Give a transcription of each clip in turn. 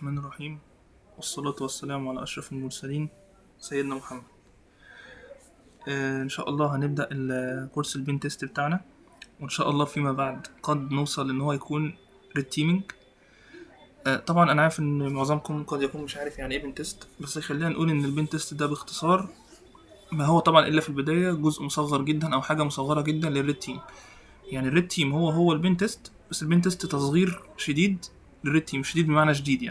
الرحمن الرحيم، والصلاة والسلام على أشرف المرسلين سيدنا محمد. إن شاء الله هنبدأ الكورس البين تيست بتاعنا، وإن شاء الله فيما بعد قد نوصل إن هو يكون ريد تيمينج. طبعا أنا عارف إن معظمكم قد يكون مش عارف يعني إيه بين تيست، بس خلينا نقول إن البين تيست ده باختصار ما هو طبعا إلا في البداية جزء مصغر جدا أو حاجة مصغرة جدا للريد تيم. يعني الريد تيم هو البين تيست، بس البين تيست تصغير شديد للريد تيم، شديد بمعنى شديد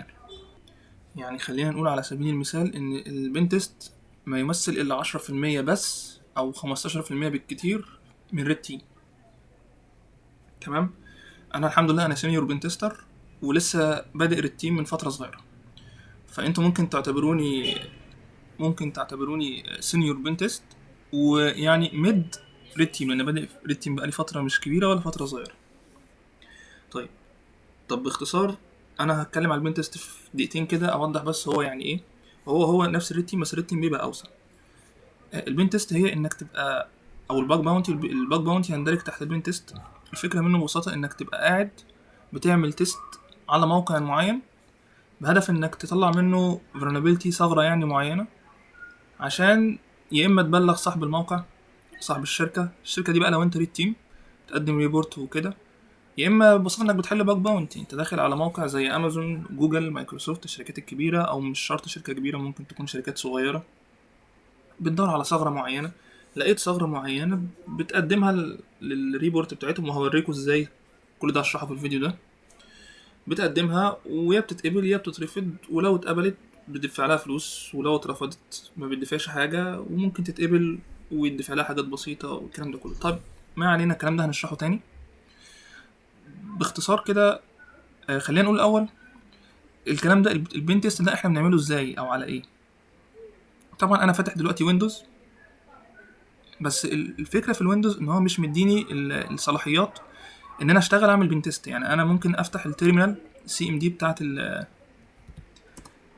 يعني خلينا نقول على سبيل المثال ان البين تيست ما يمثل الا 10% بس او 15% بالكتير من ريد تيم. تمام. انا الحمد لله انا سينيور بين تيستر ولسه بادئ ريد تيم من فتره صغيره، فانتوا ممكن تعتبروني سينيور بين تيست، ويعني ميد ريد تيم لان بادئ ريد تيم بقالي فتره مش كبيره ولا فتره صغيره. طيب، طب باختصار انا هتكلم على البين تيست في دقيقتين كده اوضح بس هو يعني ايه. هو نفس الريد تيم، بس الريد تيم بيبقى اوسع. البين تيست هي انك تبقى، او الباج باونتي هندرج تحت البين تيست. الفكره منه ببساطه انك تبقى قاعد بتعمل تيست على موقع معين بهدف انك تطلع منه vulnerability ثغره يعني معينه، عشان يا اما تبلغ صاحب الموقع، صاحب الشركه دي بقى لو انت ريد تيم تقدم ريبورت وكده، يا اما ببساطه انك بتحل باج باونتي. انت داخل على موقع زي امازون، جوجل، مايكروسوفت، الشركات الكبيره، او مش شرط شركه كبيره، ممكن تكون شركات صغيره، بتدور على ثغرة معينة. لقيت ثغرة معينة بتقدمها للريبورت بتاعتهم، وهوريكم ازاي. كل ده هشرحه في الفيديو ده. بتقدمها ويا بتتقبل يا بتترفض، ولو اتقبلت بتدفع لها فلوس، ولو اترفضت ما بتدفعش حاجة، وممكن تتقبل ويدفع لها حاجات بسيطة والكلام ده كله. طب ما علينا، الكلام ده هنشرحه تاني باختصار كده. خلينا نقول الأول الكلام ده، البين تيست ده احنا بنعمله ازاي او على ايه. طبعا انا فاتح دلوقتي ويندوز، بس الفكره في الويندوز ان هو مش مديني الصلاحيات ان انا اشتغل اعمل بين تيست. يعني انا ممكن افتح التيرمينال سي ام دي بتاعه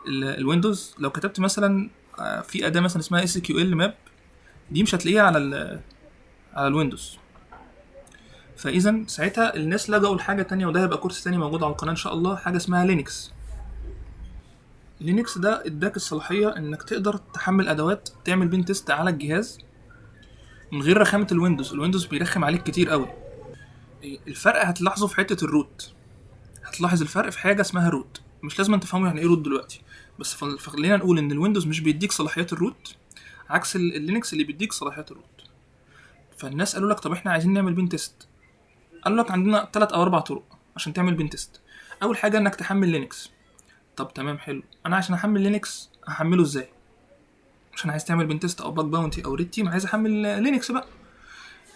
الويندوز، لو كتبت مثلا في اداه مثلا اسمها اس كيو ال ماب، دي مش هتلاقيها على الويندوز. فاذا ساعتها الناس لجأوا لحاجه تانية، وده هيبقى كورس تاني موجود على القناه ان شاء الله، حاجه اسمها لينكس. لينكس ده اداك الصلاحيه انك تقدر تحمل ادوات تعمل بين تيست على الجهاز من غير رخامه الويندوز. الويندوز بيرخم عليك كتير قوي. الفرق هتلاحظه في حته الروت. هتلاحظ الفرق في حاجه اسمها روت، مش لازم تفهموا يعني ايه روت دلوقتي، بس فخلينا نقول ان الويندوز مش بيديك صلاحيات الروت، عكس اللينكس اللي بيديك صلاحيات الروت. فالناس قالوا لك طب احنا عايزين نعمل بين تيست. قالوا لك عندنا 3 او 4 طرق عشان تعمل بين تيست. اول حاجه انك تحمل لينكس. طب تمام حلو، انا عشان احمل لينكس هحمله ازاي؟ عشان عايز تعمل بين تيست او باج باونتي او ريد تيم، عايز احمل لينكس بقى.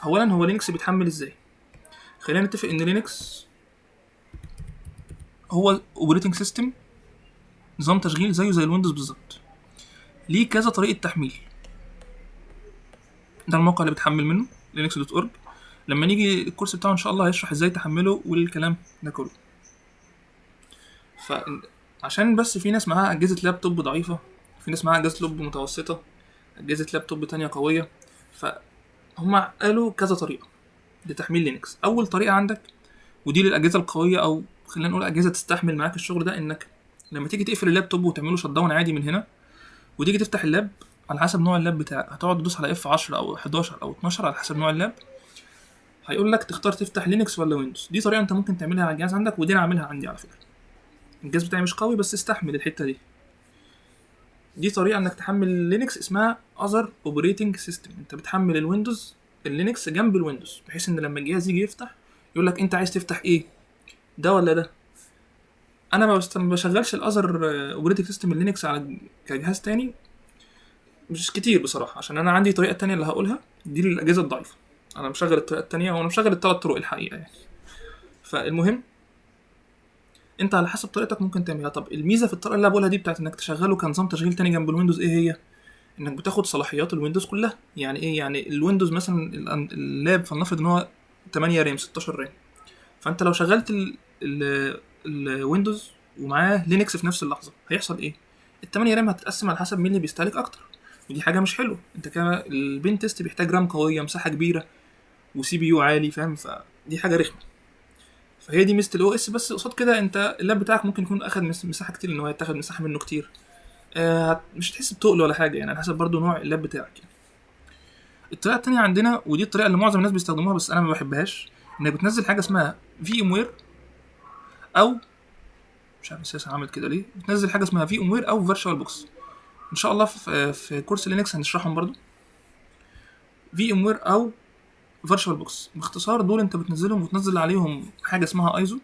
اولا هو لينكس بيتحمل ازاي؟ خلينا نتفق ان لينكس هو اوبريتنج سيستم، نظام تشغيل زيه زي الويندوز بالظبط، ليه كذا طريقه تحميل. ده الموقع اللي بتحمل منه linux.org. لما نيجي الكورس بتاعه ان شاء الله هيشرح ازاي تحمله والكلام ده كله. فعشان بس في ناس معاها اجهزه لابتوب ضعيفه، في ناس معاها اجهزه لاب متوسطه، اجهزه لابتوب تانية قويه، فهم قالوا كذا طريقه لتحميل لينكس. اول طريقه عندك، ودي للاجهزه القويه، او خلينا نقول اجهزه تستحمل معاك الشغل ده، انك لما تيجي تقفل اللابتوب وتعمله شت داون عادي من هنا، وتيجي تفتح اللاب، على حسب نوع اللاب بتاعك هتقعد تدوس على F10 او 11 او 12 على حسب نوع اللاب، هيقول لك تختار تفتح لينكس ولا ويندوز. دي طريقه انت ممكن تعملها على الجهاز عندك، ودي انا عاملها عندي على فكره. الجهاز بتاعي مش قوي بس استحمل الحته دي. دي طريقه انك تحمل لينكس اسمها other operating system. انت بتحمل الويندوز اللينكس جنب الويندوز، بحيث ان لما الجهاز يجي يفتح يقول لك انت عايز تفتح ايه، ده ولا ده. انا ما بشغلش الاذر اوبريتنج سيستم اللينكس على كجهاز تاني مش كتير بصراحه، عشان انا عندي طريقه تانية اللي هقولها دي للاجهزه الضعيفه. انا مشغل الطريقه التانية، وانا مشغل الثلاث طرق الحقيقه يعني. فالمهم انت على حسب طريقتك ممكن تعملها. طب الميزه في الطريقه اللي بقولها دي بتاعت انك تشغله كنظام تشغيل تاني جنب الويندوز ايه هي؟ انك بتاخد صلاحيات الويندوز كلها. يعني ايه؟ يعني الويندوز مثلا اللاب فلنفرض ان هو 8 رام 16 رام، فانت لو شغلت الويندوز ومعاه لينكس في نفس اللحظه هيحصل ايه؟ ال8 رام هتتقسم على حسب مين اللي بيستهلك اكتر، ودي حاجه مش حلوه. انت كده البين تيست بيحتاج رام قويه، مساحه كبيره، وسي بي يو عالي، فاهم؟ فدي حاجه رخمه. فهي دي ميزه الاو اس. بس قصاد كده انت اللاب بتاعك ممكن يكون اخد مساحه كتير، ان هو يتاخد مساحه منه كتير. مش هتحس بتقل ولا حاجه يعني، على حسب برضو نوع اللاب بتاعك يعني. الطريقه التانية عندنا، ودي الطريقه اللي معظم الناس بيستخدموها بس انا ما بحبهاش، انك بتنزل حاجه اسمها في ام وير، او مش عارف اساسا عملت كده ليه، بتنزل حاجه اسمها في ام وير او فيرتشوال بوكس. ان شاء الله في كورس لينكس هنشرحهم برضو. في ام وير او فيرتشوال بوكس باختصار، دول انت بتنزلهم وتنزل عليهم حاجه اسمها ايزو.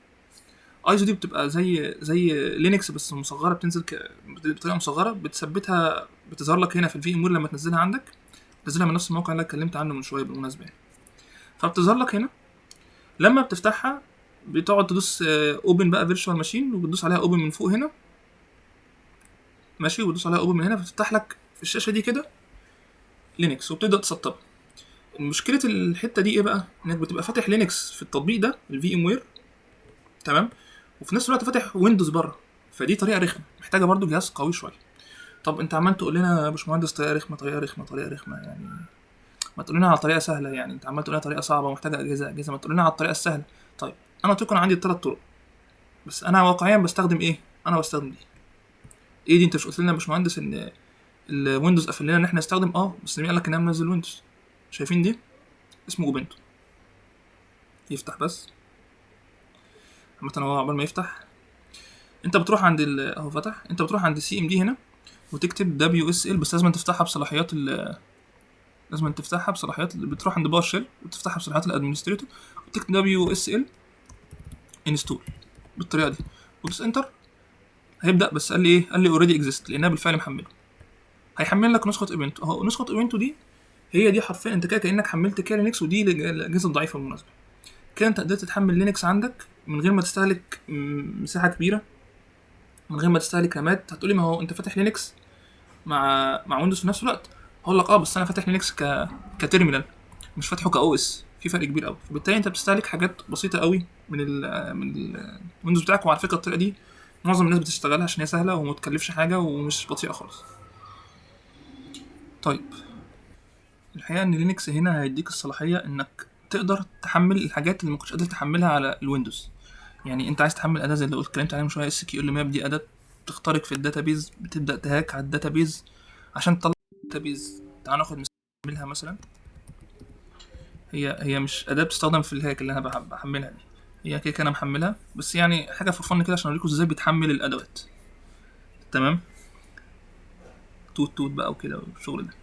ايزو دي بتبقى زي لينكس بس مصغره، بتنزل بطريقه مصغره، بتثبتها، بتظهر لك هنا في الفي ام وير لما تنزلها عندك. تنزلها من نفس الموقع اللي انا اتكلمت عنه من شويه بالمناسبه يعني. فبتظهر لك هنا لما بتفتحها، بتقعد تدوس اوبن بقى فيرتشوال ماشين، وبتدوس عليها اوبن من فوق هنا ماشي، وتدوس عليها اوبن من هنا، فتفتح لك في الشاشه دي كده لينكس، وبتبدا تسطبها. مشكله الحته دي ايه بقى؟ انك بتبقى فاتح لينكس في التطبيق ده الفي ام وير، تمام، وفي نفس الوقت فاتح ويندوز بره. فدي طريقه رخمه، محتاجه برضو جهاز قوي شويه. طب انت عمال تقول لنا يا باشمهندس طريقه رخمه طريقه رخمه طريقه رخمه يعني، ما تقول لنا على طريقه سهله يعني. انت عمال تقول لنا طريقه صعبه ومحتاجه اجهزه، ما تقول لنا على الطريقه السهله. طيب انا قلت لكم عندي الثلاث طرق، بس انا واقعيا بستخدم ايه؟ انا بستخدم دي. ايه دي؟ انت مش قلت لنا يا باشمهندس ان الويندوز قفل لنا ان احنا نستخدم؟ بس مين قال لك ان انا منزل ويندوز؟ شايفين دي؟ اسمه اوبنتو. يفتح بس عامه، هو عقبال ما يفتح انت بتروح عند اهو فتح. انت بتروح عند سي ام دي هنا وتكتب دبليو اس ال، بس لازم تفتحها بصلاحيات لازم تفتحها بصلاحيات بتروح عند باور شيل وتفتحها بصلاحيات الادمنستريتور، وتكتب دبليو اس ال انستول بالطريقه دي، وتدوس انتر. هيبدا، بس قال لي ايه؟ قال لي اوريدي اكزيست، لانها بالفعل محمله. هيحمل لك نسخه ايفنتو اهو. نسخه ايفنتو دي هي دي حرفيا انت كده كانك حملت كده لينكس، ودي الاجهزه الضعيفه بالمناسبه. كده انت قدرت تحمل لينكس عندك من غير ما تستهلك مساحه كبيره، من غير ما تستهلك رامات. هتقولي ما هو انت فاتح لينكس مع ويندوز في نفس الوقت. هقول لك بس انا فاتح لينكس كتيرمينال، مش فاتحه كاو اس. في فرق كبير قوي، فبالتالي انت بتستهلك حاجات بسيطه قوي من الويندوز بتاعك. وعلى فكره الطريقه دي معظم الناس بتشتغلها عشان هي سهله وما تكلفش حاجه ومش بطيئه خالص. طيب الحقيقه ان لينكس هنا هيديك الصلاحيه انك تقدر تحمل الحاجات اللي ما كنتش قادر تحملها على الويندوز. يعني انت عايز تحمل اداه زي اللي قلت اتكلمت عليها من شويه، اس كيو ال ماب، دي اداه تخترق في الداتابيز، بتبدا تهاك على الداتابيز عشان تطلع الداتابيز. تعال ناخد مثال مثلا. هي مش اداه بتستخدم في الهاك اللي انا بحملها دي، هي كده انا محملها بس يعني حاجه فور فن كده عشان اوريكم ازاي بتحمل الادوات. تمام، توت توت بقى وكده والشغل ده،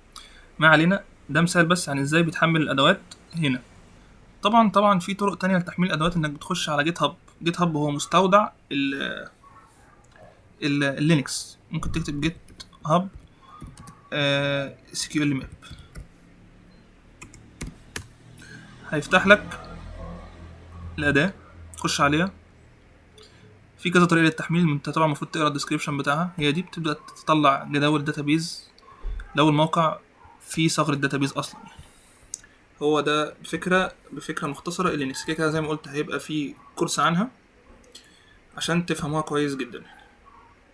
ما علينا. ده مثال بس عن ازاي بتحمل الادوات هنا. طبعا في طرق تانية لتحميل الادوات، انك بتخش على جيت هاب. جيت هاب هو مستودع اللينكس. ممكن تكتب جيت هاب اس كيو ال ماب، هيفتح لك الاداه، تخش عليها. في كذا طريقه للتحميل، انت طبعا المفروض تقرا الديسكريبشن بتاعها. هي دي بتبدا تطلع جداول داتابيز لو الموقع فيه ثغرة داتابيز اصلا. هو ده بفكره مختصره اللينكس. كده زي ما قلت هيبقى في كورس عنها عشان تفهموها كويس جدا.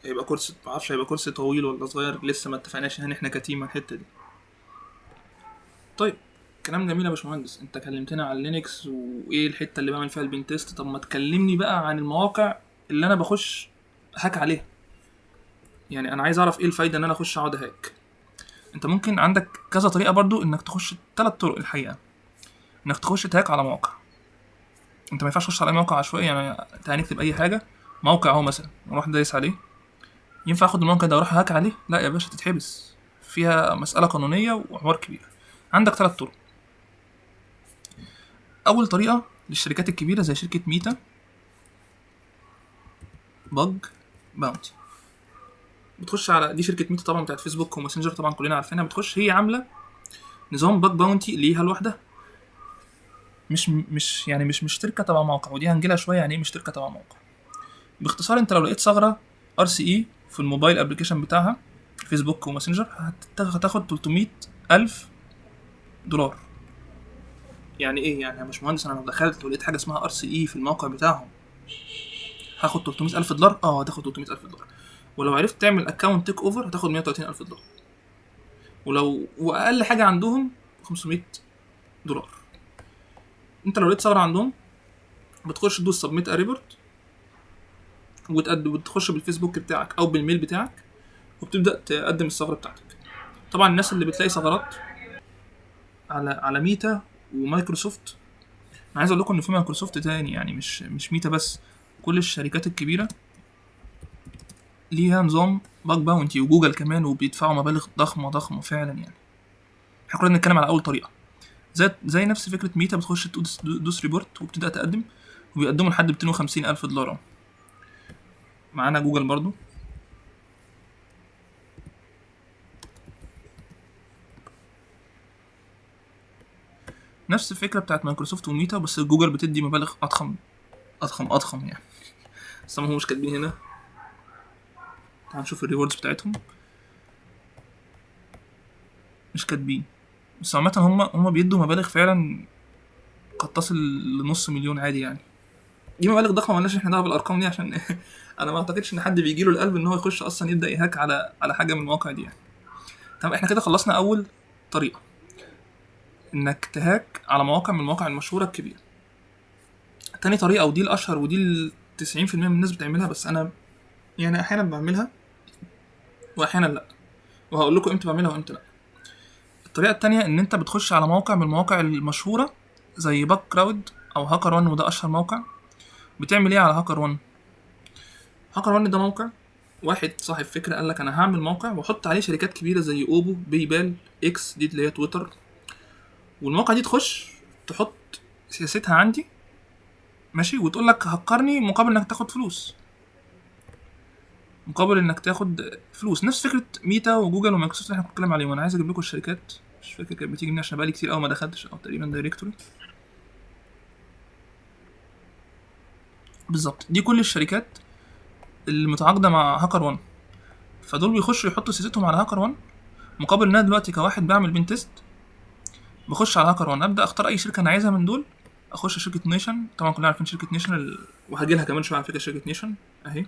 هيبقى كورس، معرفش هيبقى كورس طويل ولا صغير، لسه ما اتفقناش يعني احنا كتيم على الحته دي. طيب كلام جميل يا باشمهندس، انت كلمتنا عن لينكس وايه الحته اللي بعمل فيها البين تيست. طب ما تكلمني بقى عن المواقع اللي انا بخش هاك عليها. يعني انا عايز اعرف ايه الفايده ان انا اخش اقعد هاك. انت ممكن عندك كذا طريقه برضو انك تخش، 3 طرق الحقيقه انك تخش تهاك على موقع. انت ما ينفعش تخش على اي موقع عشوائي يعني. تعالى نكتب اي حاجه، موقع اهو مثلا، نروح دايس عليه. ينفع اخد الموقع ده واروح هاك عليه؟ لا يا باشا، تتحبس، فيها مساله قانونيه وحوار كبير. عندك 3 طرق. اول طريقه للشركات الكبيره زي شركه ميتا، باج باونتي. بتخش على دي شركه ميتا طبعا بتاعت فيسبوك وماسنجر، طبعا كلنا عارفينها. بتخش هي عامله نظام باج باونتي ليها لوحدها، مش شركه تبع موقع. ودي هنجيلها شويه يعني ايه مش شركه تبع موقع. باختصار انت لو لقيت ثغره ار سي اي في الموبايل ابلكيشن بتاعها فيسبوك وماسنجر، هتاخد $300,000. يعني ايه يعني يا باشمهندس؟ انا لو دخلت ولقيت حاجه اسمها ار سي اي في الموقع بتاعهم هاخد $300,000؟ هتاخد $300,000. ولو عرفت تعمل اكونت تيك اوفر هتاخد $130,000. واقل حاجه عندهم $500. انت لو لقيت ثغره عندهم بتخش تدوس سبميت ريبورت وتخش بالفيسبوك بتاعك او بالميل بتاعك وبتبدا تقدم الثغره بتاعتك. طبعا الناس اللي بتلاقي ثغرات على ميتا ومايكروسوفت، انا عايز اقول لكم ان في مايكروسوفت تاني، يعني مش ميتا بس، كل الشركات الكبيره ليها نظام باج باونتي، وجوجل كمان، وبيدفعوا مبالغ ضخمه فعلا يعني. احنا كنا بنتكلم على اول طريقه، زي نفس فكره ميتا، بتخش تدوس ريبورت وبتبدا تقدم، وبيقدموا لحد 250,000 دولار. معانا جوجل برضو، نفس الفكره بتاعت مايكروسوفت وميتا، بس جوجل بتدي مبالغ اضخم يعني. بس هم مش كاتبين هنا. تعال نشوف الريوردز بتاعتهم، مش كاتبين. بس عامة هم بيدوا مبالغ فعلا قد تصل لنص مليون عادي يعني. دي مبالغ ضخمه، مالناش احنا دعوه بالارقام دي، عشان انا ما اعتقدش ان حد بيجيله القلب ان هو يخش اصلا يبدا يهاك على حاجه من المواقع دي يعني. طب احنا كده خلصنا اول طريقه، انك تهاك على مواقع من المواقع المشهوره الكبيره. تاني طريقه، ودي الاشهر ودي 90% من الناس بتعملها، بس انا يعني احيانا بعملها واحيانا لا، وهقول لكم امتى بعملها وامتى لا. الطريقه التانية ان انت بتخش على موقع من المواقع المشهوره زي باك كراود او هاكر وان، وده اشهر موقع. بتعمل ايه على هاكر وان؟ هاكر وان ده موقع واحد صاحب فكره قال لك انا هعمل موقع واحط عليه شركات كبيره زي اوبو، باي بال، اكس دي اللي هي تويتر، والمواقع دي تخش تحط سياستها عندي ماشي، وتقول لك هكرني مقابل انك تاخد فلوس، نفس فكره ميتا وجوجل ومايكروسوفت اللي احنا بنتكلم عليهم. انا عايز اجيب لكم الشركات، مش فاكر كانت بتيجي منين عشان بقالي كتير قوي ما دخلتش، او تقريبا دايركتوري بالظبط. دي كل الشركات اللي متعاقده مع هاكر وان، فدول بيخشوا يحطوا سياستهم على هاكر وان، مقابل ان انا دلوقتي كواحد بعمل بين تيست بخش على هاكر وان، ابدا اختار اي شركه انا عايزها من دول. اخش شركه نيشن، طبعا كلنا عارفين شركه نيشن وهاجي لها كمان شويه على فكره. شركه نيشن اهي،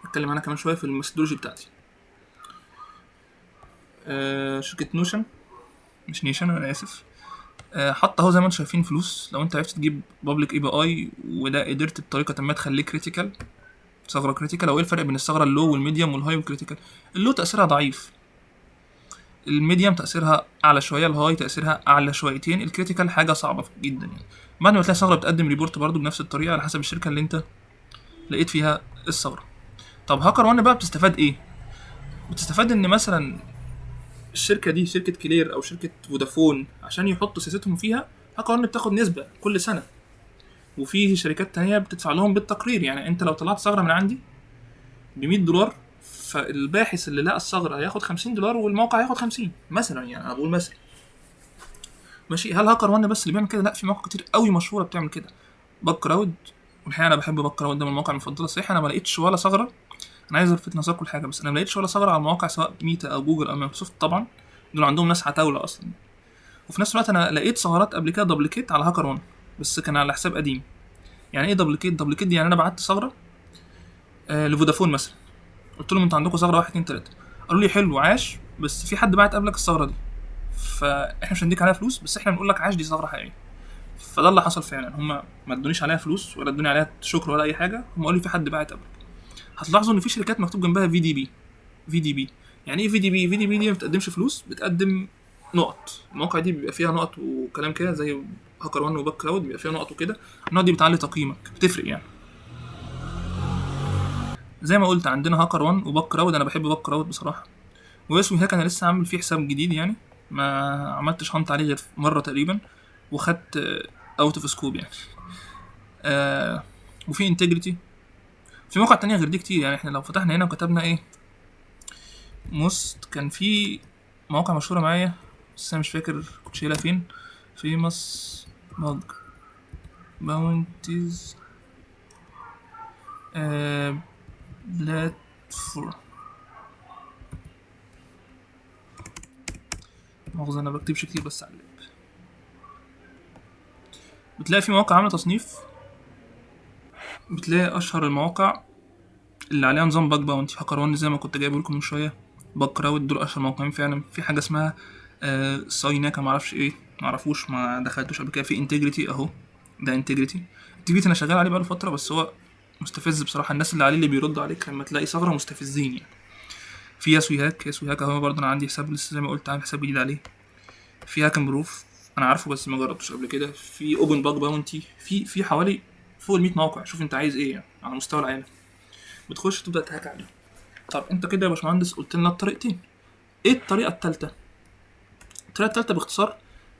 هتكلم عنها كمان شويه في الميثودولوجي بتاعتي. شركه نوشن، مش نيشن، انا اسف. حتى اهو زي ما انتم شايفين فلوس. لو انت عرفت تجيب بابليك اي بي اي، وده قدرت بطريقه ما تخليه كريتيكال، ثغره كريتيكال. او ايه الفرق بين الثغره اللو والميديوم والهاي والكريتيكال؟ اللو تاثيرها ضعيف، الميديوم تاثيرها اعلى شويه، الهاي تاثيرها اعلى شويتين، الكريتيكال حاجه صعبه جدا يعني. بعد ما تلاقي ثغره بتقدم ريبورت برضو بنفس الطريقه على حسب الشركه اللي انت لقيت فيها الثغره. طب هاكر وان بقى بتستفاد ايه؟ بتستفاد ان مثلا الشركه دي شركه كلير او شركه فودافون، عشان يحطوا سياستهم فيها، هاكر وان بتاخد نسبه كل سنه، وفي شركات تانية بتدفع لهم بالتقرير. يعني انت لو طلعت ثغره من عندي ب$100، فالباحث اللي لقى الثغره هياخد $50 والموقع هياخد 50 مثلا، يعني انا بقول مثلا ماشي. هل هاكر وان بس اللي بيعمل كده؟ لا، في مواقع كتير قوي مشهوره بتعمل كده. باك كراود، والحقيقه انا بحب باك كراود، ده من المواقع المفضله. صحيح انا ما لقيتش ولا ثغره، انا عايز الفت نظركم لحاجه بس، انا ما لقيتش ولا ثغره على المواقع سواء ميتا او جوجل او مايكروسوفت، طبعا دول عندهم ناس عتاوله اصلا. وفي نفس الوقت انا لقيت ثغرات قبل كده دبليكيت على هاكر وان، بس كان على حساب قديم. يعني ايه دبليكيت؟ دي يعني انا بعت ثغره لفودافون مثلا، قلت لهم انتوا عندكم ثغره 1 2 3، قالوا لي حلو عاش، بس في حد بعت قبلك الثغره دي، فاحنا مش هنديك عليها فلوس، بس احنا بنقول لك عاش، دي ثغره حقيقيه. فده اللي حصل فعلا، هم ما ادونيش عليها فلوس ولا ادوني عليها شكر ولا اي حاجه، هم قالوا لي في حد بعت قبلك. هتلاحظوا ان في شركات مكتوب جنبها في دي بي. في دي بي يعني ايه؟ في دي بي دي ما بتقدمش فلوس، بتقدم نقط. المواقع دي بيبقى فيها نقط وكلام كده، زي هاكر وان وباك كلاود بيبقى فيها نقط وكده. النقط دي بتعلي تقييمك، بتفرق يعني. زي ما قلت عندنا هاكر وان وباك كلاود، انا بحب باك كلاود بصراحه. واسمي هاك انا لسه عامل فيه حساب جديد يعني، ما عملتش هانت عليه غير مره تقريبا، وخدت اوت اوف سكوب يعني. وفي انتجريتي، في مواقع تانية غير دي كتير يعني. احنا لو فتحنا هنا وكتبنا ايه كان في مواقع مشهوره معايا بس انا مش فاكر كنت شايلها فين. فيمس باج باونتيز بلاتفورم، مؤاخذة انا بكتبش كتير بس على اللاب. بتلاقي في مواقع عامله تصنيف، بتلاقي اشهر المواقع اللي عليها نظام باج باونتي هاكر وان زي ما كنت جايبه لكم من شويه، باك كراود، دول اشهر موقعين فعلا. في حاجه اسمها سايناكا، معرفش ايه، معرفوش، ما دخلتوش قبل كده. في انتجريتي اهو، ده انتجريتي اكتيفيتي انا شغال عليه بقاله فتره، بس هو مستفز بصراحه. الناس اللي عليه اللي بيردوا عليك لما تلاقي ثغره مستفزين يعني. في ياسوي هاك اهو، برضه انا عندي حساب لسه زي ما قلت، عامل حساب جديد عليه. في هاكن بروف انا عارفه بس ما جربتش قبل كده. في اوبن باج باونتي، في حوالي فوق ال 100 موقع. شوف انت عايز ايه يعني على مستوى العالم، بتخش تبدا تهاك عليه. طب انت كده يا باشمهندس قلت لنا الطريقتين، ايه الطريقه الثالثه؟ الطريقه الثالثه باختصار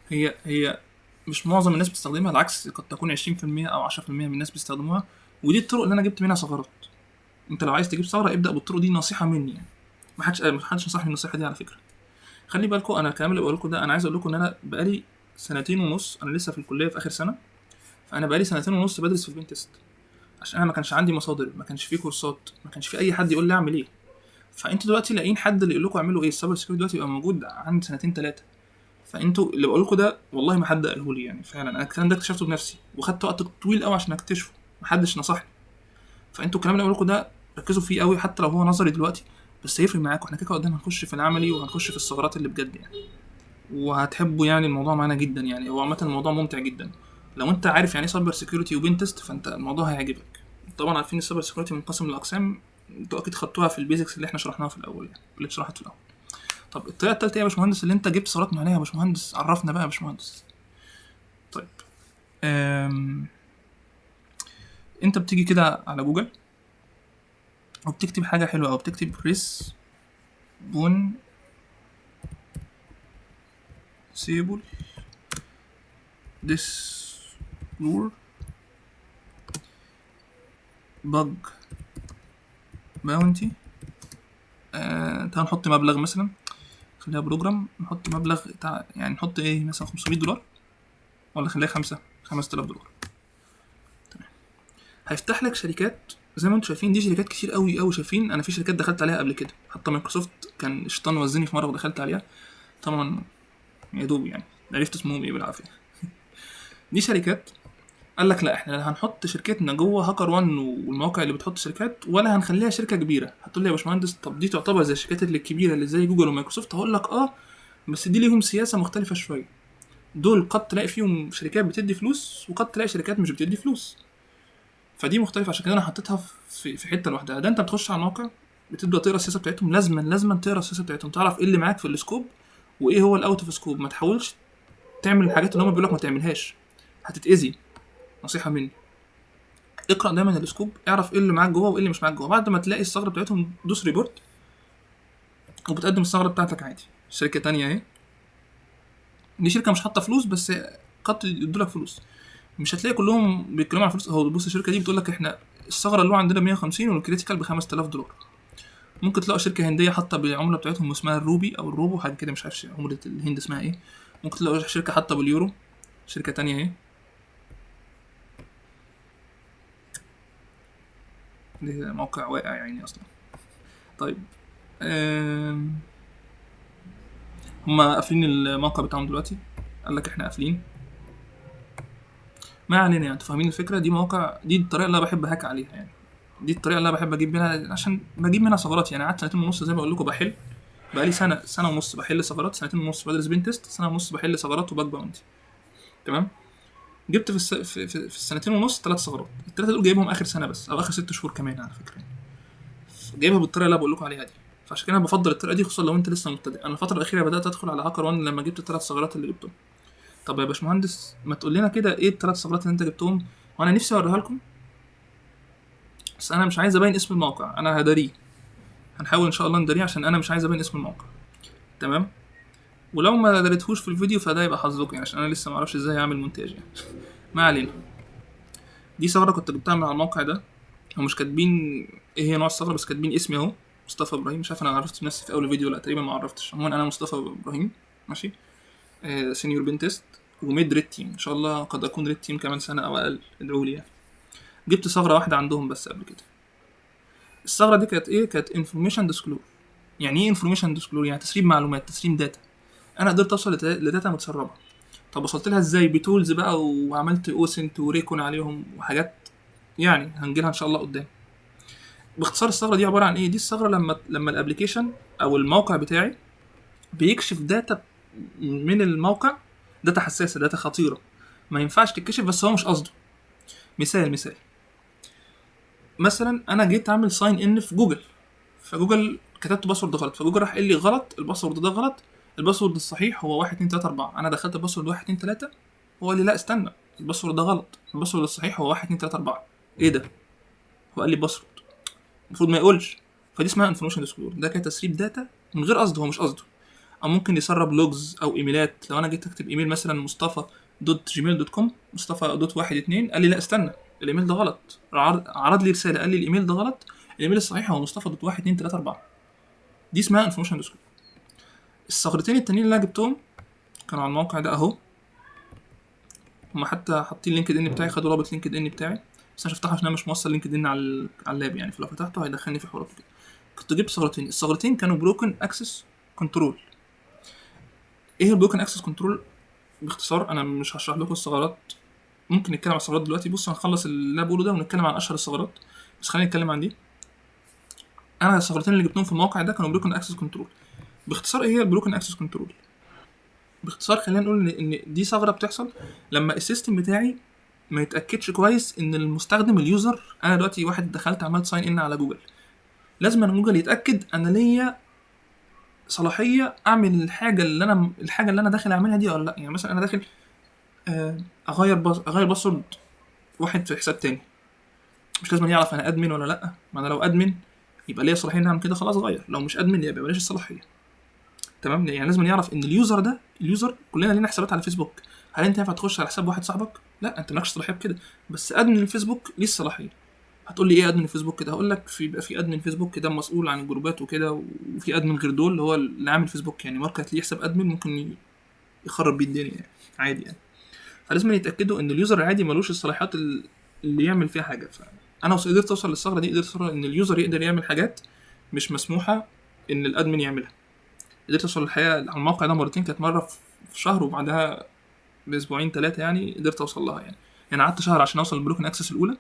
هي مش معظم الناس بتستخدمها، العكس قد تكون 20% او 10% من الناس بيستخدموها، ودي الطرق اللي انا جبت منها ثغرات. انت لو عايز تجيب ثغره ابدا بالطرق دي، نصيحه مني يعني. ما حدش نصحني النصيحه دي على فكره. خلي بالكم انا الكلام اللي بقول لكم ده، انا عايز اقول لكم ان انا بقالي سنتين ونص، انا لسه في الكليه في اخر سنه، فانا بقالي سنتين ونص بدرس في البين تيست، عشان انا ما كانش عندي مصادر، ما كانش في كورسات، ما كانش في اي حد يقول لي اعمل ايه. فانتوا دلوقتي لاقيين حد اللي يقول لكم اعملوا ايه. السايبر سكيورتي دلوقتي يبقى موجود عند سنتين ثلاثه، فانتوا اللي بقول لكم ده والله ما حد قاله لي يعني. فعلا انا الكلام ده اكتشفته بنفسي، وخدت وقت طويل قوي عشان اكتشفه، محدش نصحني. فانتوا الكلام اللي بقول لكم ده ركزوا فيه قوي، حتى لو هو نظري دلوقتي بس هيفرق معاكم. احنا كده قدام هنخش في العملي وهنخش في الثغرات اللي بجد يعني، وهتحبوا يعني الموضوع معانا جدا يعني. هو عامه الموضوع ممتع جدا لو انت عارف يعني ايه سايبر سيكيورتي وبين تيست، فانت الموضوع هيعجبك. طبعا عارفين السايبر سيكيورتي منقسم لاقسام، انتوا اكيد خدتوها في البيزكس اللي احنا شرحناها في الاول يعني، اللي اتشرحت في الاول. طب الطريقه الثالثه ايه يا باشمهندس اللي انت جبت ثغرات من عليها يا باشمهندس؟ عرفنا بقى يا باشمهندس. طيب انت بتيجي كده على جوجل وبتكتب حاجه حلوه، او بتكتب ريس بون سيبل ديسكلور بج باونتي. تعال نحط مبلغ مثلا، خليها بروجرام، نحط مبلغ يعني نحط ايه مثلا $500، ولا خليها 5000 دولار. تمام. هيفتح لك شركات زي ما انتم شايفين، دي شركات كتير قوي قوي. شايفين انا في شركات دخلت عليها قبل كده، حتى مايكروسوفت كان الشيطان وزني في مره ودخلت عليها، طبعا يا دوب يعني عرفت اسمهم ايه بالعافيه. دي شركات قال لك لا احنا لا هنحط شركتنا جوه هاكر وان والمواقع اللي بتحط شركات، ولا هنخليها شركه كبيره. هتقول لي يا باشمهندس طب دي تعتبر زي الشركات اللي الكبيره اللي زي جوجل ومايكروسوفت؟ هقول لك بس دي ليهم سياسه مختلفه شويه. دول قد تلاقي فيهم شركات بتدي فلوس، وقد تلاقي شركات مش بتدي فلوس، فدي مختلفه. عشان كده انا حطيتها في حته لوحدها. ده انت بتخش على الموقع بتبدا تقرا السياسه بتاعتهم، لازما تقرا السياسه بتاعتهم، تعرف ايه اللي معاك في السكوب وايه هو الاوت اوف سكوب. ما تحاولش تعمل الحاجات اللي هم بيقولوا لك ما تعملهاش، هتتاذي. نصيحه مني، اقرا دايما السكوب، اعرف ايه اللي معاك جوه وايه اللي مش معاك جوه. بعد ما تلاقي الثغره بتاعتهم دوس ريبورت، وبتقدم الثغره بتاعتك عادي. شركه تانية اهي، دي شركه مش حاطه فلوس بس قد يدولك فلوس، مش هتلاقي كلهم بيتكلموا عن فلوس. اهو بص الشركه دي بتقول لك احنا الثغره اللي هو عندنا 150 والكريتيكال ب $5000. ممكن تلاقوا شركه هنديه حاطه بالعمله بتاعتهم اسمها الروبي او الروبو حاجه كده، مش عارف عمله الهند اسمها ايه. ممكن تلاقوا شركه حاطه باليورو، شركه تانية اهي، ده موقع واقع يعني اصلا. طيب هما قافلين الموقع بتاعهم دلوقتي، قال لك احنا قافلين. ما علينا يعني، انتوا فاهمين الفكره. دي مواقع، دي الطريقه اللي انا بحب هاك عليها يعني، دي الطريقه اللي انا بحب اجيب منها، عشان بجيب منها ثغرات يعني. قعدت سنتين ونص زي ما بقول لكم بحل، بقالي سنه ونص بحل ثغرات، سنتين ونص بدرس بين تيست، سنه ونص بحل ثغرات وباك باونتي. تمام. جبت في السنتين ونص 3 ثغرات، الثلاثه دول جايبهم اخر سنه بس، او اخر 6 شهور كمان على فكره، جايبها بالطريقه اللي بقول لكم عليها دي. فعشان كده انا بفضل الطريقه دي، خصوصا لو انت لسه مبتدئ. انا الفتره الاخيره بدات ادخل على هاكر وان لما جبت ال3 ثغرات اللي جبتهم. طب يا باشمهندس ما تقول لنا كده ايه ال3 ثغرات اللي انت جبتهم، وانا نفسي اوريها لكم، بس انا مش عايز ابين اسم الموقع، انا هداريه. هنحاول ان شاء الله نداريه عشان انا مش عايز ابين اسم الموقع. تمام. ولو ما دريتهوش في الفيديو فده يبقى حظكم يعني، عشان انا لسه ما اعرفش ازاي اعمل مونتاج يعني. ما علينا. دي ثغره كنت جبتها من على الموقع ده، هم مش كاتبين ايه هي نوع الثغره، بس كاتبين اسمي اهو، مصطفى ابراهيم. مش عارف انا عرفت نفسي في اول فيديو، لا تقريبا ما عرفتش. عموما انا مصطفى ابراهيم، ماشي. سينيور بين تيست وميد ريد تيم، ان شاء الله قد اكون ريد تيم كمان سنه او اقل، ادعوا لي يعني. جبت ثغره واحده عندهم بس قبل كده. الثغره دي كانت ايه؟ كانت انفورميشن ديسكلور. يعني ايه انفورميشن ديسكلور؟ يعني تسريب معلومات، تسريب داتا. انا قدرت اوصل لداتا متسربه. طب وصلت لها ازاي؟ بتولز بقى، وعملت اوسنت وريكون عليهم وحاجات يعني هنجيلها ان شاء الله قدام. باختصار الثغره دي عباره عن ايه؟ دي الثغره لما الابلكيشن او الموقع بتاعي بيكشف داتا من الموقع، داتا حساسه، داتا خطيره، ما ينفعش تتكشف بس هو مش قصده. مثال مثلا انا جيت اعمل ساين ان في جوجل، فجوجل كتبت باسورد غلط، فجوجل راح قال لي غلط، الباسورد ده غلط، الباسورد الصحيح هو 1 2 3 4. انا دخلت الباسورد 1 2 3، هو قال لي لا استنى، الباسورد ده غلط، الباسورد الصحيح هو 1 2 3 4. ايه ده؟ هو قال لي باسورد، المفروض ما يقولش. فدي اسمها انفورميشن ديسكلوجر، ده كده تسريب داتا من غير قصد، هو مش قصده. او ممكن يسرب لوجز او ايميلات. لو انا جيت اكتب ايميل مثلا مصطفى دوت جيميل دوت كوم، مصطفى دوت 1 2، قال لي لا استنى الايميل ده غلط، عرض لي رساله قال لي الايميل ده غلط، الايميل الصحيح هو مصطفى دوت 1 2 3 4. دي اسمها انفورميشن ديسكلوجر. الثغرتين التانيين اللي انا جبتهم كانوا على الموقع ده اهو، هما حتى حاطين لينكد ان بتاعي، خدوا رابط لينكد ان بتاعي، بس انا شفتها عشان انا مش موصل لينكد ان على اللاب يعني، فلو فتحته هيدخلني في حوارات كده. كنت جبت ثغرتين، الثغرتين كانوا بروكن اكسس كنترول. ايه البروكن اكسس كنترول؟ باختصار انا مش هشرح لكم الثغرات، ممكن نتكلم عن الثغرات دلوقتي. بص هنخلص اللي انا بقوله ده ونتكلم عن اشهر الثغرات، بس خلينا نتكلم عن دي. انا الثغرتين اللي جبتهم في الموقع ده كانوا بروكن اكسس كنترول. باختصار ايه هي البروكن اكسس كنترول؟ باختصار خلينا نقول ان دي ثغره بتحصل لما السيستم بتاعي ما يتاكدش كويس ان المستخدم اليوزر، انا دلوقتي واحد دخلت عملت ساين ان على جوجل، لازم ان جوجل يتاكد انا ليا صلاحيه اعمل الحاجه اللي انا داخل اعملها دي ولا لا. يعني مثلا انا داخل اغير باسورد واحد في حساب تاني، مش لازم يعرف انا ادمن ولا لا. ما انا لو ادمن يبقى ليا صلاحيه اعمل كده، خلاص غير. لو مش ادمن يبقى بلاش الصلاحيه. تمام؟ يعني لازم يعرف ان اليوزر ده، اليوزر كلنا لينا حسابات على فيسبوك، هل انت ينفع تخش على حساب واحد صاحبك؟ لا، انت مالكش صلاحيه بكده. بس ادمن الفيسبوك ليه الصلاحيه. هتقول لي ايه ادمن الفيسبوك كده؟ هقول لك بيبقى في ادمن فيسبوك ده مسؤول عن الجروبات وكده، وفي ادمن غير دول اللي هو اللي عامل فيسبوك، يعني ماركت ليه حساب ادمن ممكن يخرب بيه الدنيا يعني عادي يعني. فلازم يتاكدوا ان اليوزر العادي ملوش الصلاحيات اللي يعمل فيها حاجه. فانا قدرت اوصل للثغره دي، قدرت اوصل ان اليوزر يقدر يعمل حاجات مش مسموحه ان الادمن يعملها. قدرت اوصل الحقيقه على الموقع ده مرتين، كانت مره في شهر وبعدها باسبوعين 3 يعني قدرت اوصل لها يعني قعدت شهر عشان اوصل للبروكن اكسس الاولى،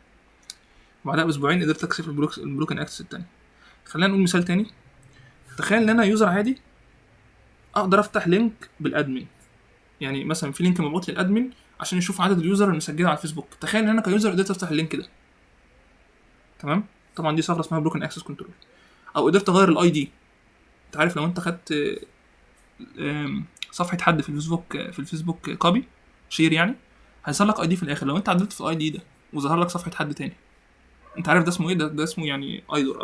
وبعدها باسبوعين قدرت اكسف البروكن اكسس الثاني. خلينا نقول مثال تاني. تخيل ان انا يوزر عادي اقدر افتح لينك بالادمن، يعني مثلا في لينك مبعوت للادمن عشان يشوف عدد اليوزر المسجله على الفيسبوك. تخيل ان انا كيوزر قدرت افتح اللينك ده. تمام؟ طبعا دي ثغره اسمها بروكن اكسس كنترول. او قدرت اغير الاي دي. انت عارف لو انت خدت صفحه حد في الفيسبوك كوبي شير يعني، هيظهر لك اي دي في الاخر. لو انت عدلت في الاي دي ده وظهر لك صفحه حد تاني، انت عارف ده اسمه ايه؟ ده اسمه يعني ايدور،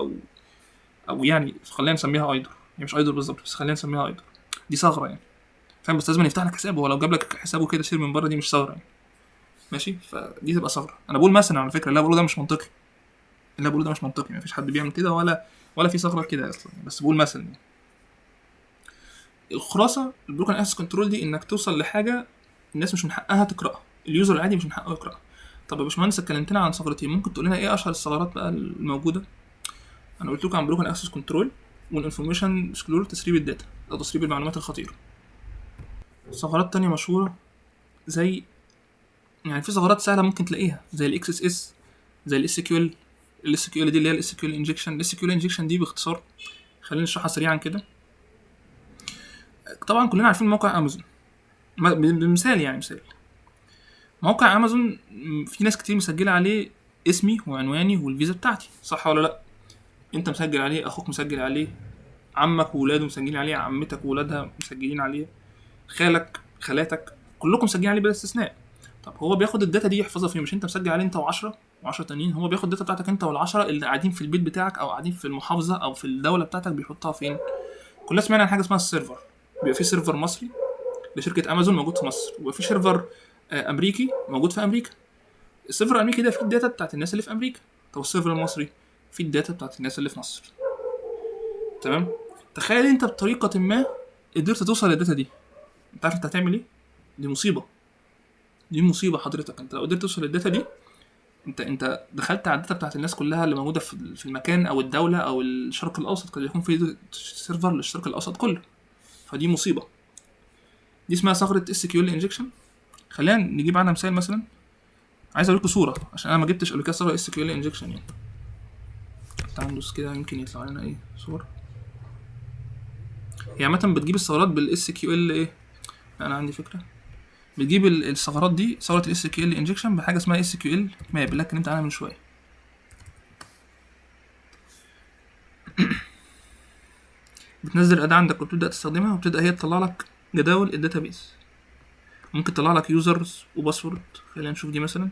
او يعني خلينا نسميها ايدور، يعني مش ايدور بالظبط بس خلينا نسميها ايدور. دي ثغره يعني، فاهم؟ بس لازم يفتح لك حسابه، ولو جاب لك حسابه كده شير من بره دي مش ثغره يعني. ماشي؟ فدي تبقى ثغره. انا بقول مثلا على فكره اللي بقوله ده مش منطقي، اللي بقوله ده مش منطقي، مفيش حد بيعمل كده ولا في ثغره كده اصلا، بس بقول مثلا يعني. الخلاصه البروكن اكسس كنترول دي انك توصل لحاجه الناس مش من حقها تقراها، اليوزر العادي مش من حقه يقراها. طب يا باشمهندس اتكلمتنا عن ثغرتين، ممكن تقول لنا ايه اشهر الثغرات بقى الموجوده؟ انا قلت لكم عن بروكن اكسس كنترول والانفورميشن ديسكلوجر، تسريب الداتا او تسريب المعلومات الخطيره. ثغرات تانية مشهوره زي، يعني في ثغرات سهله ممكن تلاقيها زي الاكس اس اس، زي الاس كيو ال. الاس كيو ال دي اللي هي الاس كيو ال انجكشن. الاس كيو ال انجكشن دي باختصار خلينا نشرحها سريعا كده. طبعا كلنا عارفين موقع امازون، بمثال يعني مثال موقع امازون في ناس كتير مسجله عليه اسمي وعنواني والفيزا بتاعتي، صح ولا لا؟ انت مسجل عليه، اخوك مسجل عليه، عمك وولاده مسجلين عليه، عمتك وولادها مسجلين عليه، خالاتك كلكم مسجلين عليه بلا استثناء. طب هو بياخد الداتا دي يحفظها فين؟ مش انت مسجل عليه انت و10 تانيين؟ هو بياخد الداتا بتاعتك انت وال10 اللي قاعدين في البيت بتاعك او قاعدين في المحافظه او في الدوله بتاعتك، بيحطها فين؟ كلنا سمعنا عن حاجه اسمها السيرفر. بيبقى في سيرفر مصري لشركه امازون موجود في مصر، وفي سيرفر امريكي موجود في امريكا. السيرفر الامريكي ده فيه الداتا بتاعت الناس اللي في امريكا، طب السيرفر المصري فيه الداتا بتاعت الناس اللي في مصر. تمام؟ تخيل انت بطريقه ما قدرت توصل للداتا دي، انت عارف انت هتعمل ايه؟ دي مصيبه حضرتك. انت لو قدرت توصل للداتا دي، انت دخلت على الداتا بتاعت الناس كلها اللي موجوده في المكان او الدوله او الشرق الاوسط، قد يكون في سيرفر للشرق الاوسط كله. فدي مصيبه. دي اسمها ثغره اس كيو ال انجكشن. خلينا نجيب عنها مثال. مثلا عايز اوريكم صوره عشان انا ما جبتش قبل كده ثغره اس كيو ال انجكشن يعني. تعالوا ندوس كده يمكن يطلع لنا ايه صور. هي عامه بتجيب الثغرات بالاس كيو ال ايه. انا عندي فكره. بتجيب الثغرات دي، ثغره الاس كيو ال انجكشن، بحاجه اسمها اس كيو ال ماب اللي اتكلمت عنها من شويه. بتنزل الاداه عندك وبتبدا تستخدمها، وبتبدا هي تطلع لك جداول الداتابيز. ممكن تطلع لك يوزرز وباسورد. خلينا نشوف دي مثلا.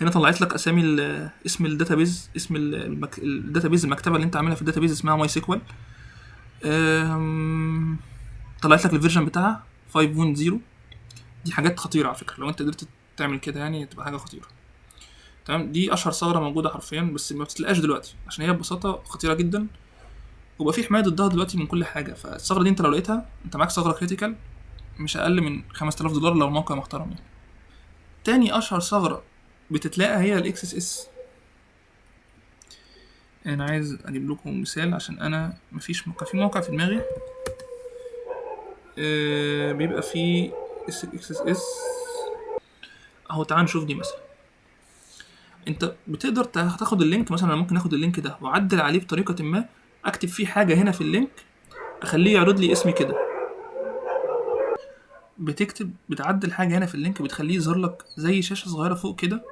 هنا طلعت لك اسامي اسم الداتابيز، اسم الداتابيز، المكتبه اللي انت عاملها في الداتابيز اسمها ماي سيكوال. طلعت لك الفيرجن بتاعها 5.0. دي حاجات خطيره على فكره، لو انت قدرت تعمل كده يعني تبقى حاجه خطيره. تمام. دي اشهر ثغره موجوده حرفيا، بس ما بتتلاقاش دلوقتي عشان هي ببساطه خطيره جدا، وبقى في حمايه ضدها دلوقتي من كل حاجه. فالثغره دي انت لو لقيتها، انت معاك ثغره كريتيكال مش اقل من $5000 لو الموقع محترم يعني. تاني اشهر ثغره بتتلاقى هي الاكس اس اس. انا عايز اجيب لكم مثال عشان انا مفيش في موقع في دماغي بيبقى فيه اكس اس اس اهو. تعال نشوف دي مثلا. انت بتقدر تاخد اللينك مثلا، انا ممكن اخد اللينك ده واعدل عليه بطريقه ما، اكتب فيه حاجه هنا في اللينك، اخليه يعرض لي اسمي كده. بتعدل حاجه هنا في اللينك بتخليه يظهر لك زي شاشه صغيره فوق كده،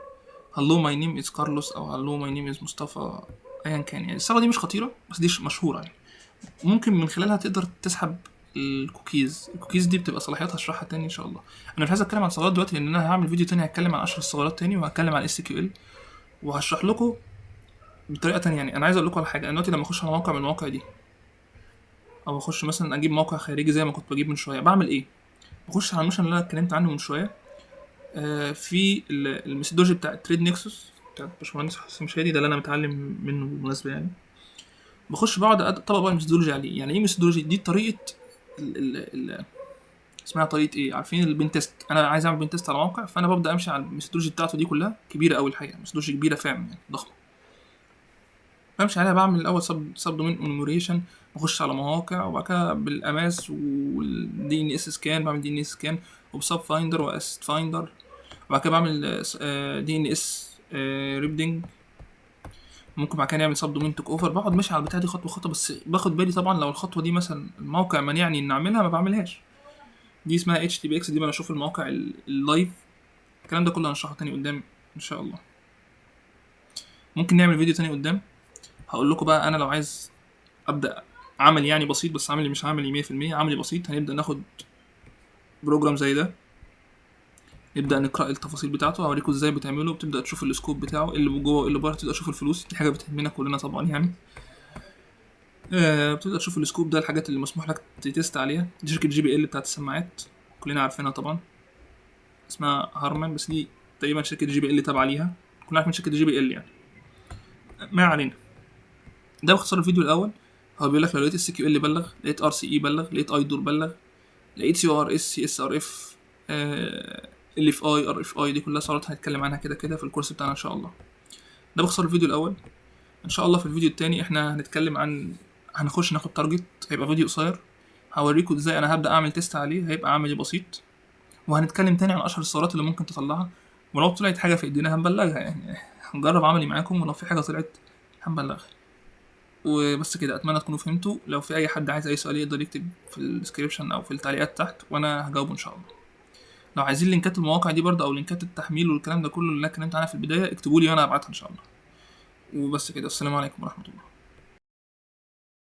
هلو ماي نيم از كارلوس او هلو ماي نيم از مصطفى، ايا كان يعني. الثغره دي مش خطيره بس دي مشهوره يعني. ممكن من خلالها تقدر تسحب الكوكيز دي بتبقى صلاحياتها اشرحها تاني ان شاء الله. انا مش عايز اتكلم عن ثغرات دلوقتي لان انا هعمل فيديو تاني هتكلم عن اشهر الثغرات تاني، وهتكلم عن اس كيو ال، وهشرح لكم بطريقه تانية يعني. انا عايز اقول لكم على حاجه. انا دلوقتي لما اخش على موقع من المواقع دي، او اخش مثلا اجيب موقع خارجي زي ما كنت بجيب من شويه، بعمل ايه؟ بخش على الموشن اللي انا اتكلمت عنه من شويه، في الميثودولوجي بتاع تريد نيكسوس بتاع باشمهندس حسين شادي، ده اللي انا متعلم منه بالمناسبه يعني. بخش بقعد اطبق بقى الميثودولوجي عليه. يعني ايه ميثودولوجي؟ دي طريقه اسمها طريقه ايه، عارفين البين تيست؟ انا عايز اعمل بين تيست على موقع، فانا ببدا امشي على الميثودولوجي بتاعته دي كلها، كبيره قوي الحقيقه، ميثودولوجي كبيره فعلا يعني ضخمه. بمشي عليها، بعمل الاول سب دومين انوميريشن، بخش على مواقع، وبعد كده بالاماس والدي ان اس سكان، بعمل دي ان اس سكان وبسب فايندر واسيت فايندر، وبعد كده بعمل دي ان اس ريبدنج. ممكن بعد كده نعمل سب دومين توك اوفر. بقعد ماشي على البتاعه دي خطوه خطوه، بس باخد بالي طبعا لو الخطوه دي مثلا الموقع مانعني ان اعملها ما بعملهاش. دي اسمها اتش تي بي اكس، دي بقى اشوف المواقع اللايف. الكلام ده كله هنشرحه تاني قدام ان شاء الله. ممكن نعمل فيديو تاني قدام هقول لكم بقى. انا لو عايز ابدا عملي يعني بسيط، بس عملي مش عملي 100%، عملي بسيط، هنبدا ناخد بروجرام زي ده، نبدا نقرا التفاصيل بتاعته، اوريكم ازاي بتعمله، بتبدا تشوف السكوب بتاعه، اللي جوه واللي بره، تبدا تشوف الفلوس، دي حاجه بتهمنا كلنا طبعا يعني. بتبدا تشوف السكوب ده، الحاجات اللي مسموح لك تتست عليها. دي شركه جي بي ال بتاعت السماعات، كلنا عارفينها طبعا، اسمها هارمان، بس دي تقريبا شركه جي بي ال تابعه ليها، كلنا عارفين شركه جي بي ال يعني. ما علينا. ده باختصار الفيديو الاول. هو بيقول لك لو لقيت اس كيو ال بلغ، لقيت ار سي اي بلغ، لقيت ايدور بلغ، لقيت سي ار اس، سي اس ار اف، ال اف اي، ار اف اي، دي كلها ثغرات هنتكلم عنها كده كده في الكورس بتاعنا ان شاء الله. ده باختصار الفيديو الاول. ان شاء الله في الفيديو التاني احنا هنتكلم عن، هنخش ناخد تارجت، هيبقى فيديو قصير، هوريكم ازاي انا هبدا اعمل تيست عليه، هيبقى عملي بسيط. وهنتكلم تاني عن اشهر الثغرات اللي ممكن تطلعها، ولو طلعت حاجه في ايدينا هنبلغها يعني. هنجرب عملي معاكم، ولو في حاجه طلعت هنبلغها. وبس كده. اتمنى تكونوا فهمتوا. لو في اي حد عايز اي سؤال يقدر يكتب في الديسكريبشن او في التعليقات تحت، وانا هجاوبه ان شاء الله. لو عايزين لينكات المواقع دي برضه، او لينكات التحميل والكلام ده كله اللي انا اتكلمت عنها في البدايه، اكتبوا لي وانا هبعتها ان شاء الله. وبس كده. السلام عليكم ورحمه الله.